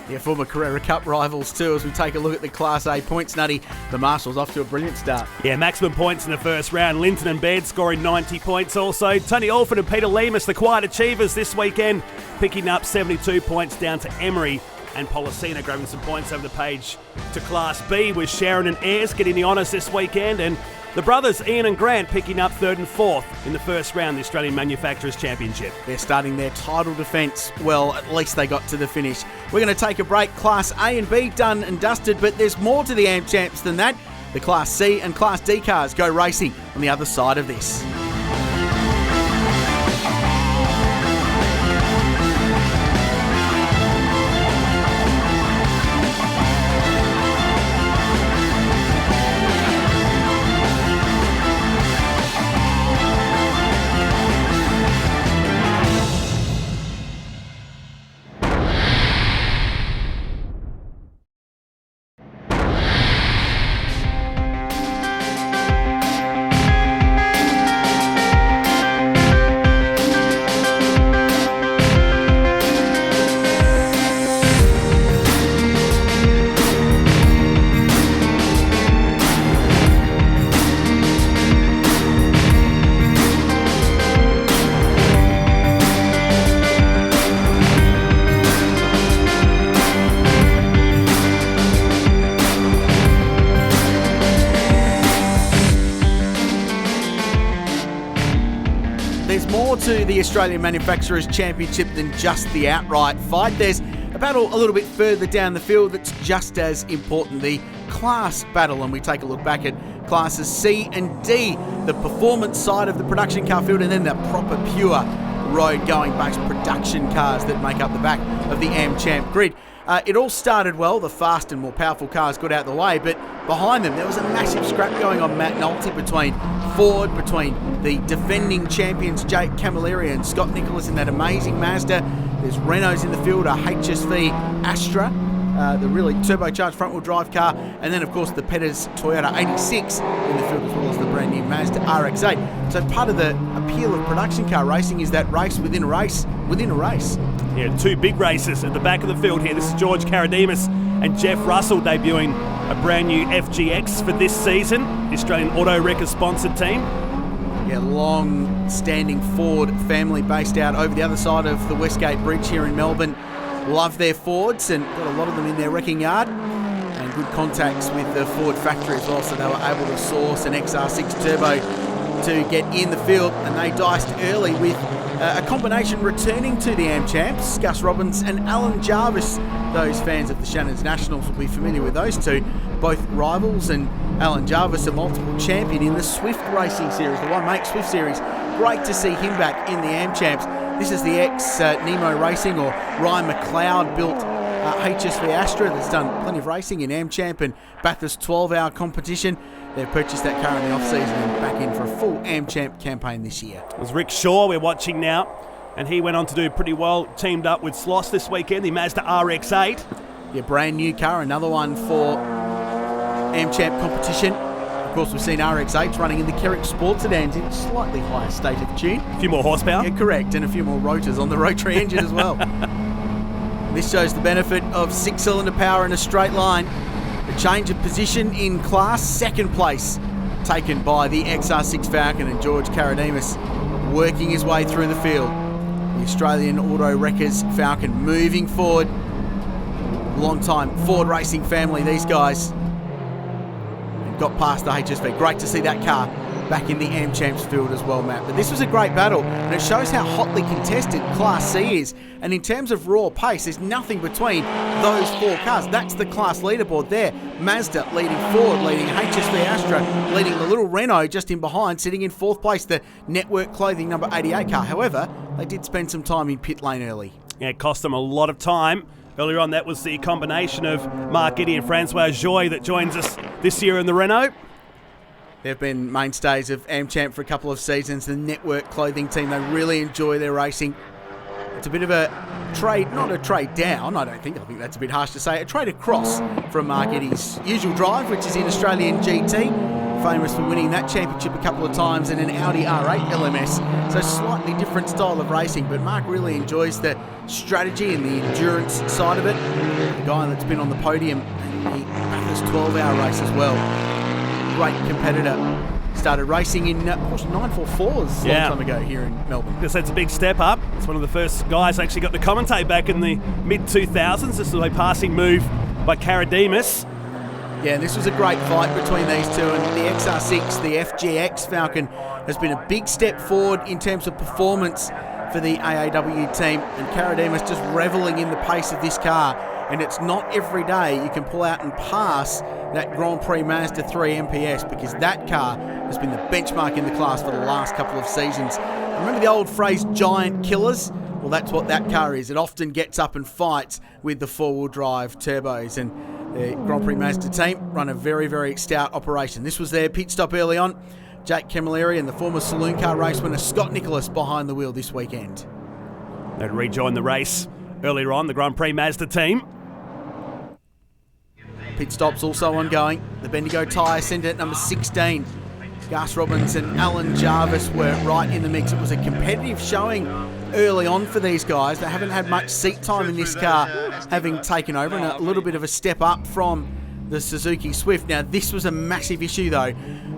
Yeah, former Carrera Cup rivals too, as we take a look at the Class A points, Nutty. The Marshals off to a brilliant start. Yeah, maximum points in the first round. Linton and Baird scoring 90 points also. Tony Alford and Peter Lemus, the quiet achievers this weekend, picking up 72 points down to Emery. And Policina grabbing some points over the page to Class B, with Sharon and Ayres getting the honours this weekend. And the brothers Ian and Grant picking up 3rd and 4th in the first round of the Australian Manufacturers Championship. They're starting their title defence. Well, at least they got to the finish. We're going to take a break. Class A and B done and dusted, but there's more to the AMP Champs than that. The Class C and Class D cars go racing on the other side of this. There's more to the Australian Manufacturers Championship than just the outright fight. There's a battle a little bit further down the field that's just as important, the class battle, and we take a look back at classes C and D, the performance side of the production car field, and then the proper pure road-going based production cars that make up the back of the AmChamp grid. It all started well. The fast and more powerful cars got out the way, but behind them there was a massive scrap going on, Matt Nolte, between Ford, between the defending champions Jake Camilleri and Scott Nicholas in that amazing Mazda. There's Renault's in the field, a HSV Astra, the really turbocharged front-wheel drive car, and then of course the Pettis Toyota 86 in the field, as well as the brand new Mazda RX-8. So part of the appeal of production car racing is that race within a race within a race. Yeah, two big races at the back of the field here. This is George Karadimas and Jeff Russell debuting a brand new FGX for this season, the Australian Auto Wrecker sponsored team. Yeah, long-standing Ford family based out over the other side of the Westgate Bridge here in Melbourne. Love their Fords and got a lot of them in their wrecking yard, and good contacts with the Ford factory as well, so they were able to source an XR6 Turbo to get in the field, and they diced early with a combination returning to the AmChamps, Gus Robbins and Alan Jarvis. Those fans of the Shannon's Nationals will be familiar with those two, both rivals, and Alan Jarvis a multiple champion in the Swift Racing Series, the One Make Swift Series. Great to see him back in the AmChamps. This is the ex-Nemo Racing or Ryan McLeod built HSV Astra that's done plenty of racing in AmChamp and Bathurst 12-hour competition. They've purchased that car in the off-season and back in for a full AmChamp campaign this year. It was Rick Shaw we're watching now, and he went on to do pretty well, teamed up with Sloss this weekend, the Mazda RX-8. Yeah, brand new car, another one for AmChamp competition. Of course, we've seen RX-8s running in the Kerrick Sport sedans in slightly higher state of tune. A few more horsepower. Yeah, correct, and a few more rotors on the rotary engine as well. This shows the benefit of 6-cylinder power in a straight line. A change of position in class, second place taken by the XR6 Falcon, and George Karadimas working his way through the field. The Australian Auto Wreckers Falcon moving forward. Long-time Ford racing family, these guys. And got past the HSV. Great to see that car back in the AmChamps field as well, Matt. But this was a great battle, and it shows how hotly contested Class C is. And in terms of raw pace, there's nothing between those four cars. That's the class leaderboard there. Mazda leading Ford, leading HSV Astra, leading the little Renault just in behind, sitting in fourth place, the Network Clothing number 88 car. However, they did spend some time in pit lane early. Yeah, it cost them a lot of time. Earlier on, that was the combination of Mark Eddy and Francois Joy that joins us this year in the Renault. They've been mainstays of AmChamp for a couple of seasons. The Network Clothing team, they really enjoy their racing. It's a bit of a trade, not a trade down, I think that's a bit harsh to say, a trade across from Mark Eddy's usual drive, which is in Australian GT, famous for winning that championship a couple of times in an Audi R8 LMS, so slightly different style of racing, but Mark really enjoys the strategy and the endurance side of it. The guy that's been on the podium in the Bathurst 12-hour race as well. Great competitor. Started racing in Porsche 944s a long time ago here in Melbourne. Because that's a big step up. It's one of the first guys actually got to commentate back in the mid-2000s. This was a passing move by Karademis. Yeah, this was a great fight between these two, and the XR6, the FGX Falcon, has been a big step forward in terms of performance for the AAW team, and Karademis just revelling in the pace of this car. And it's not every day you can pull out and pass that Grand Prix Mazda 3 MPS, because that car has been the benchmark in the class for the last couple of seasons. Remember the old phrase, giant killers? Well, that's what that car is. It often gets up and fights with the four-wheel drive turbos, and the Grand Prix Mazda team run a very, very stout operation. This was their pit stop early on. Jake Camilleri and the former saloon car race winner Scott Nicholas behind the wheel this weekend. They'd rejoined the race earlier on, the Grand Prix Mazda team. Pit stops also ongoing. The Bendigo tyre centre at number 16. Gus Robbins and Alan Jarvis were right in the mix. It was a competitive showing early on for these guys. They haven't had much seat time in this car, having taken over, and a little bit of a step up from the Suzuki Swift. Now, this was a massive issue, though.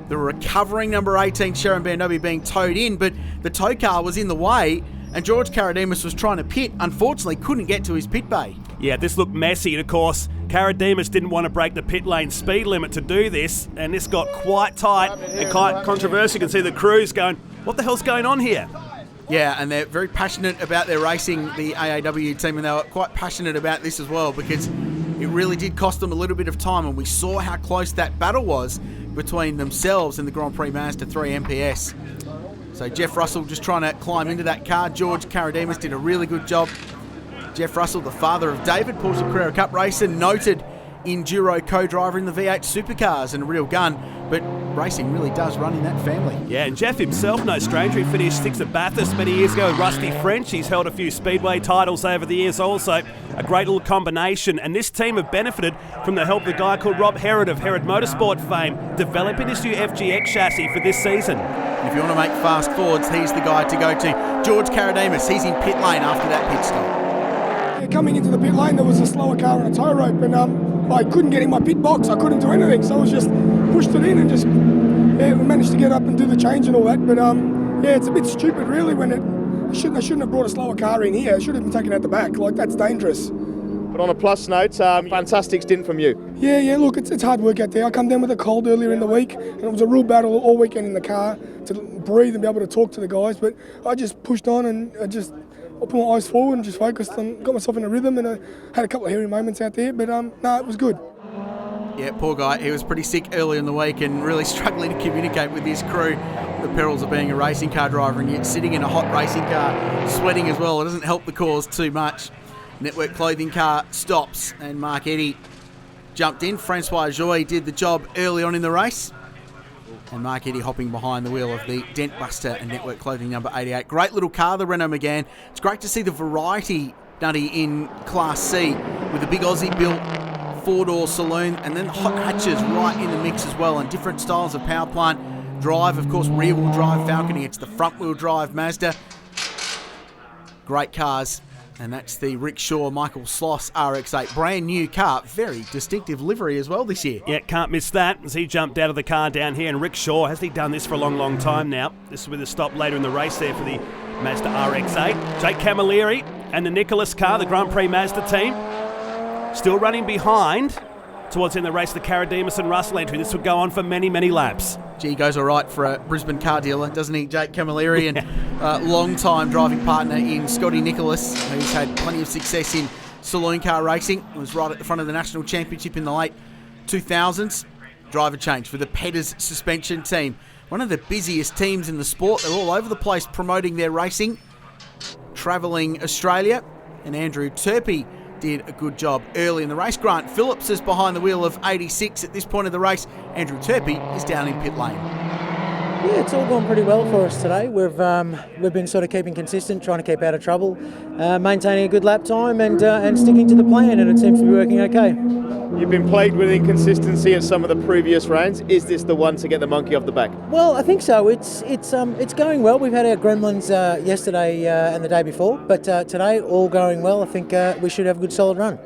The recovering number 18 Sharon BMW being towed in, but the tow car was in the way, and George Karademis was trying to pit. Unfortunately, couldn't get to his pit bay. Yeah, this looked messy, and of course, Karademis didn't want to break the pit lane speed limit to do this, and this got quite tight and quite controversial. You can see the crews going, what the hell's going on here? Yeah, and they're very passionate about their racing, the AAW team, and they were quite passionate about this as well, because it really did cost them a little bit of time, and we saw how close that battle was between themselves and the Grand Prix Mazda 3 MPS. So Jeff Russell just trying to climb into that car. George Karademis did a really good job. Jeff Russell, the father of David, Porsche Carrera Cup racer, noted enduro co-driver in the V8 supercars, and a real gun, but racing really does run in that family. Yeah, and Jeff himself, no stranger, he finished 6th at Bathurst many years ago with Rusty French. He's held a few Speedway titles over the years also. A great little combination, and this team have benefited from the help of a guy called Rob Herod of Herod Motorsport fame, developing this new FGX chassis for this season. And if you want to make fast forwards, he's the guy to go to. George Karademis, he's in pit lane after that pit stop. Coming into the pit lane, there was a slower car and a tow rope, and I couldn't get in my pit box. I couldn't do anything, so I was just pushed it in and just we managed to get up and do the change and all that. But it's a bit stupid really when I shouldn't have brought a slower car in here. I should have been taken out the back. Like, that's dangerous. But on a plus note, fantastic stint from you. Yeah. Look, it's hard work out there. I come down with a cold earlier in the week, and it was a real battle all weekend in the car to breathe and be able to talk to the guys. But I just pushed on, and I put my eyes forward and just focused and got myself in a rhythm, and I had a couple of hairy moments out there, but it was good. Yeah, poor guy. He was pretty sick early in the week and really struggling to communicate with his crew. The perils of being a racing car driver, and yet sitting in a hot racing car, sweating as well. It doesn't help the cause too much. Network Clothing car stops, and Mark Eddy jumped in. Francois Joy did the job early on in the race. And Mark Eddy hopping behind the wheel of the Dent Buster and Network Clothing number 88. Great little car, the Renault Megane. It's great to see the variety, Nutty, in Class C with a big Aussie-built four-door saloon, and then hot hatches right in the mix as well, and different styles of power plant. Drive, of course, rear-wheel drive Falcon against the front-wheel drive Mazda. Great cars. And that's the Rickshaw Michael Sloss RX-8. Brand new car. Very distinctive livery as well this year. Yeah, can't miss that as he jumped out of the car down here. And Rickshaw, has he done this for a long, long time now? This will be the stop later in the race there for the Mazda RX-8. Jake Camilleri and the Nicholas car, the Grand Prix Mazda team, still running behind towards the end of the race, the Karademis and Russell entry. This would go on for many, many laps. Gee, goes all right for a Brisbane car dealer, doesn't he, Jake Camilleri? And long-time driving partner in Scotty Nicholas, who's had plenty of success in saloon car racing. Was right at the front of the national championship in the late 2000s. Driver change for the Petters suspension team. One of the busiest teams in the sport. They're all over the place promoting their racing. Travelling Australia. And Andrew Turpey did a good job early in the race. Grant Phillips is behind the wheel of 86 at this point of the race. Andrew Turpey is down in pit lane. Yeah, it's all gone pretty well for us today. We've been sort of keeping consistent, trying to keep out of trouble, maintaining a good lap time and sticking to the plan, and it seems to be working okay. You've been plagued with inconsistency at some of the previous rounds. Is this the one to get the monkey off the back? Well, I think so. It's going well. We've had our gremlins yesterday and the day before, but today all going well. I think we should have a good solid run.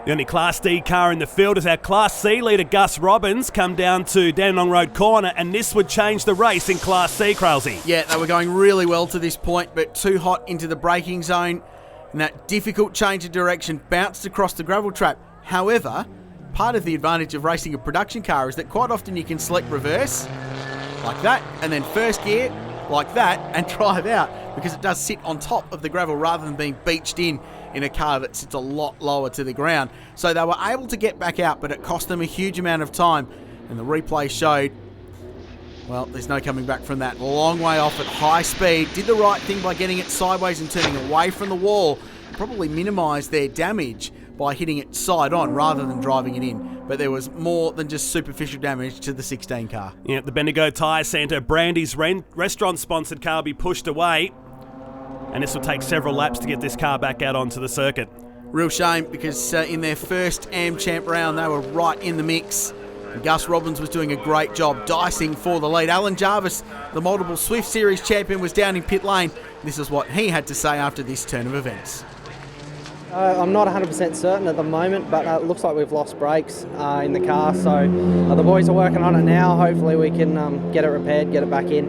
The only Class D car in the field is our Class C leader Gus Robbins come down to Dandenong Road corner, and this would change the race in Class C, Kralsey. Yeah, they were going really well to this point, but too hot into the braking zone, and that difficult change of direction bounced across the gravel trap. However, part of the advantage of racing a production car is that quite often you can select reverse, like that, and then first gear, like that, and drive out, because it does sit on top of the gravel rather than being beached in a car that sits a lot lower to the ground. So they were able to get back out, but it cost them a huge amount of time, and the replay showed, well, there's no coming back from that. Long way off at high speed, did the right thing by getting it sideways and turning away from the wall, probably minimised their damage by hitting it side on rather than driving it in. But there was more than just superficial damage to the 16 car. Yeah, the Bendigo Tyre Centre, Brandy's restaurant-sponsored car will be pushed away, and this will take several laps to get this car back out onto the circuit. Real shame, because in their first AmChamp round, they were right in the mix. And Gus Robbins was doing a great job dicing for the lead. Alan Jarvis, the multiple Swift Series champion, was down in pit lane. This is what he had to say after this turn of events. I'm not 100% certain at the moment, but it looks like we've lost brakes in the car, so the boys are working on it now. Hopefully we can get it repaired, get it back in.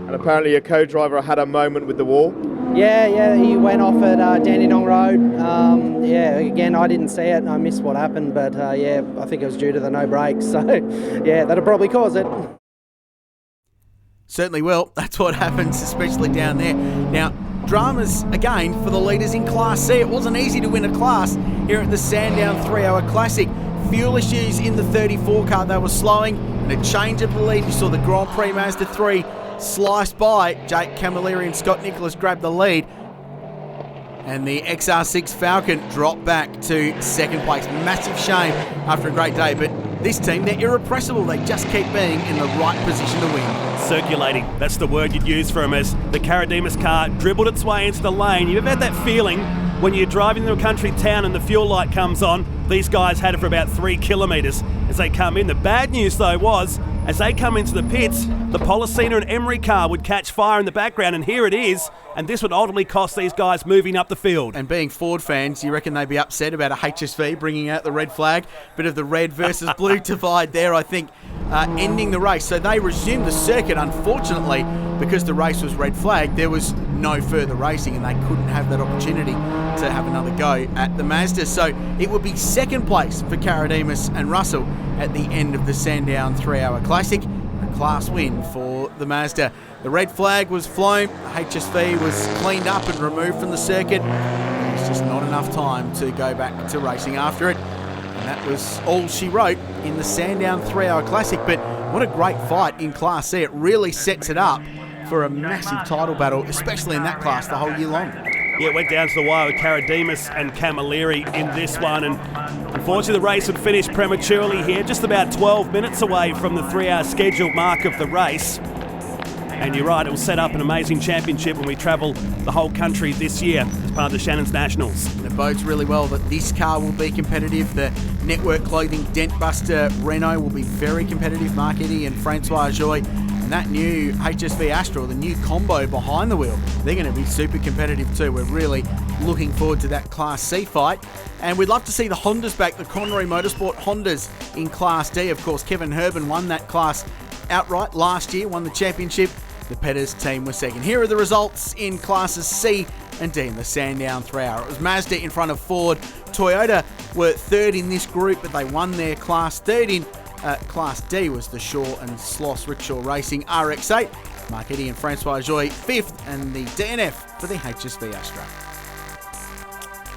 And apparently your co-driver had a moment with the wall. Yeah, he went off at Dandenong Road. Again, I didn't see it and I missed what happened, but I think it was due to the no brakes, so yeah, that'll probably cause it. Certainly will. That's what happens, especially down there. Now, dramas again for the leaders in Class C. It wasn't easy to win a class here at the Sandown 3-Hour Classic. Fuel issues in the 34 car. They were slowing, and a change of the lead. You saw the Grand Prix Mazda 3 sliced by. Jake Camilleri and Scott Nicholas grabbed the lead, and the XR6 Falcon dropped back to second place. Massive shame after a great day, but this team, they're irrepressible. They just keep being in the right position to win. Circulating, that's the word you'd use for him, as the Carademus car dribbled its way into the lane. You've had that feeling when you're driving through a country town and the fuel light comes on. These guys had it for about 3 kilometres as they come in. The bad news, though, was as they come into the pits, the Policina and Emery car would catch fire in the background, and here it is, and this would ultimately cost these guys moving up the field. And being Ford fans, you reckon they'd be upset about a HSV bringing out the red flag? Bit of the red versus blue divide there, I think, ending the race. So they resumed the circuit. Unfortunately, because the race was red flagged, there was no further racing, and they couldn't have that opportunity to have another go at the Mazda. So it would be second place for Carademus and Russell at the end of the Sandown 3-Hour Classic. A class win for the Mazda. The red flag was flown, the HSV was cleaned up and removed from the circuit. There's just not enough time to go back to racing after it. And that was all she wrote in the Sandown 3-Hour Classic. But what a great fight in Class C. It really sets it up for a massive title battle, especially in that class the whole year long. Yeah, it went down to the wire with Carademus and Camilleri in this one, and unfortunately the race would finish prematurely here, just about 12 minutes away from the 3-hour scheduled mark of the race. And you're right, it will set up an amazing championship when we travel the whole country this year as part of the Shannon's Nationals. And it bodes really well that this car will be competitive. The Network Clothing Dentbuster Renault will be very competitive. Mark Eddy and Francois Joy. And that new HSV Astra, the new combo behind the wheel, they're going to be super competitive too. We're really looking forward to that Class C fight. And we'd love to see the Hondas back, the Conroy Motorsport Hondas in Class D. Of course, Kevin Herbin won that class outright last year, won the championship. The Petters team was second. Here are the results in Classes C and D in the Sandown 3-Hour. It was Mazda in front of Ford. Toyota were third in this group, but they won their class. Third in Class D was the Shaw and Sloss Rickshaw Racing RX-8. Mark Eddy and Francois Joy fifth, and the DNF for the HSV Astra.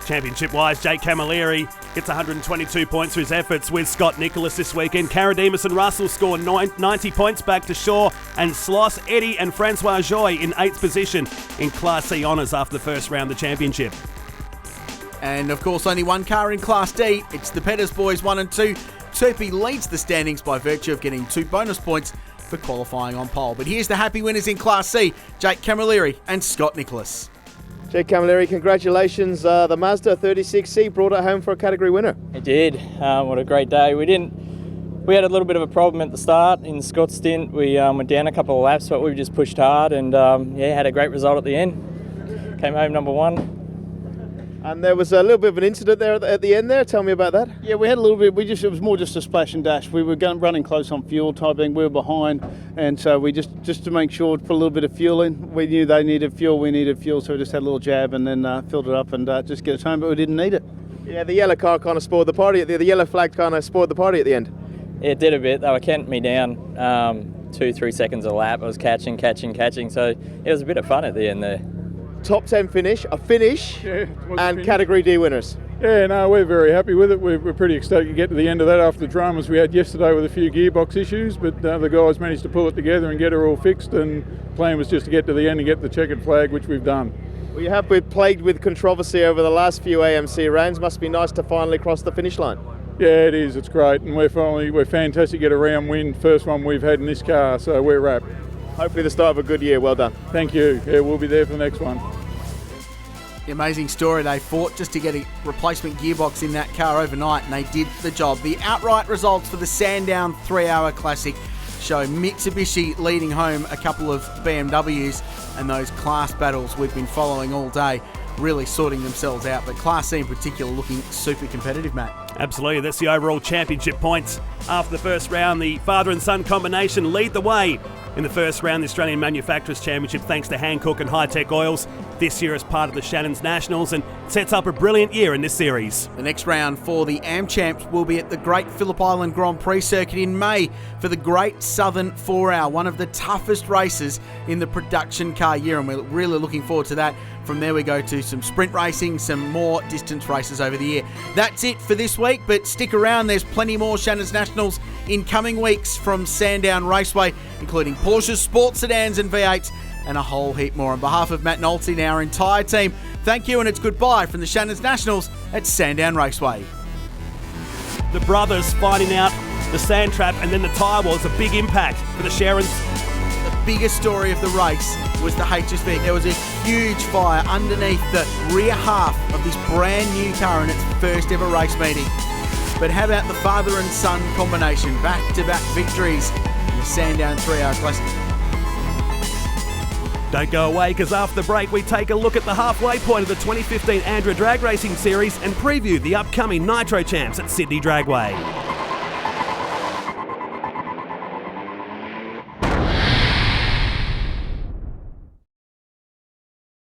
Championship-wise, Jake Camilleri gets 122 points for his efforts with Scott Nicholas this weekend. Carademus and Russell score 90 points back to Shaw and Sloss. Eddy and Francois Joy in 8th position in Class C honours after the first round of the championship. And of course, only one car in Class D. It's the Petters boys 1 and 2. Turpey leads the standings by virtue of getting 2 bonus points for qualifying on pole. But here's the happy winners in Class C, Jake Camilleri and Scott Nicholas. Jake Camilleri, congratulations. The Mazda 36C brought it home for a category winner. It did. What a great day. We had a little bit of a problem at the start in Scott's stint. We went down a couple of laps, but we just pushed hard and had a great result at the end. Came home number one. And there was a little bit of an incident there at the end there. Tell me about that. Yeah, we had a little bit. It was more just a splash and dash. We were running close on fuel type thing. We were behind, and so we just to make sure, put a little bit of fuel in. We knew they needed fuel, we needed fuel, so we just had a little jab and then filled it up and just get us home. But we didn't need it. Yeah, the yellow car kind of spoiled the party. The yellow flag kind of spoiled the party at the end. It did a bit. They were counting me down 2-3 seconds a lap. I was catching. So it was a bit of fun at the end there. Top 10 finish, and Category D winners. Yeah, no, we're very happy with it. We're pretty ecstatic to get to the end of that after the dramas we had yesterday with a few gearbox issues, but the guys managed to pull it together and get her all fixed, and the plan was just to get to the end and get the checkered flag, which we've done. Well, you have been plagued with controversy over the last few AMC rounds. Must be nice to finally cross the finish line. Yeah, it is. It's great, and we're fantastic to get a round win, first one we've had in this car, so we're wrapped. Hopefully the start of a good year. Well done. Thank you. Yeah, we'll be there for the next one. The amazing story, they fought just to get a replacement gearbox in that car overnight, and they did the job. The outright results for the Sandown 3-Hour Classic show Mitsubishi leading home a couple of BMWs, and those class battles we've been following all day really sorting themselves out, but Class C in particular looking super competitive, Matt. Absolutely, that's the overall championship points. After the first round, the father and son combination lead the way. In the first round, the Australian Manufacturers Championship, thanks to Hankook and High-Tech Oils, this year as part of the Shannon's Nationals, and sets up a brilliant year in this series. The next round for the AmChamps will be at the Great Phillip Island Grand Prix circuit in May for the Great Southern 4-Hour, one of the toughest races in the production car year, and we're really looking forward to that. From there we go to some sprint racing, some more distance races over the year. That's it for this week, but stick around, there's plenty more Shannon's Nationals in coming weeks from Sandown Raceway, including Porsche's sports sedans and V8s, and a whole heap more. On behalf of Matt Nolte and our entire team, thank you and it's goodbye from the Shannon's Nationals at Sandown Raceway. The brothers finding out the sand trap and then the tyre was a big impact for the Sharons. The biggest story of the race was the HSV. There was a huge fire underneath the rear half of this brand new car in its first ever race meeting. But how about the father and son combination? Back-to-back victories in the Sandown 3-Hour Classic. Don't go away, because after the break we take a look at the halfway point of the 2015 Andra Drag Racing Series and preview the upcoming Nitro Champs at Sydney Dragway.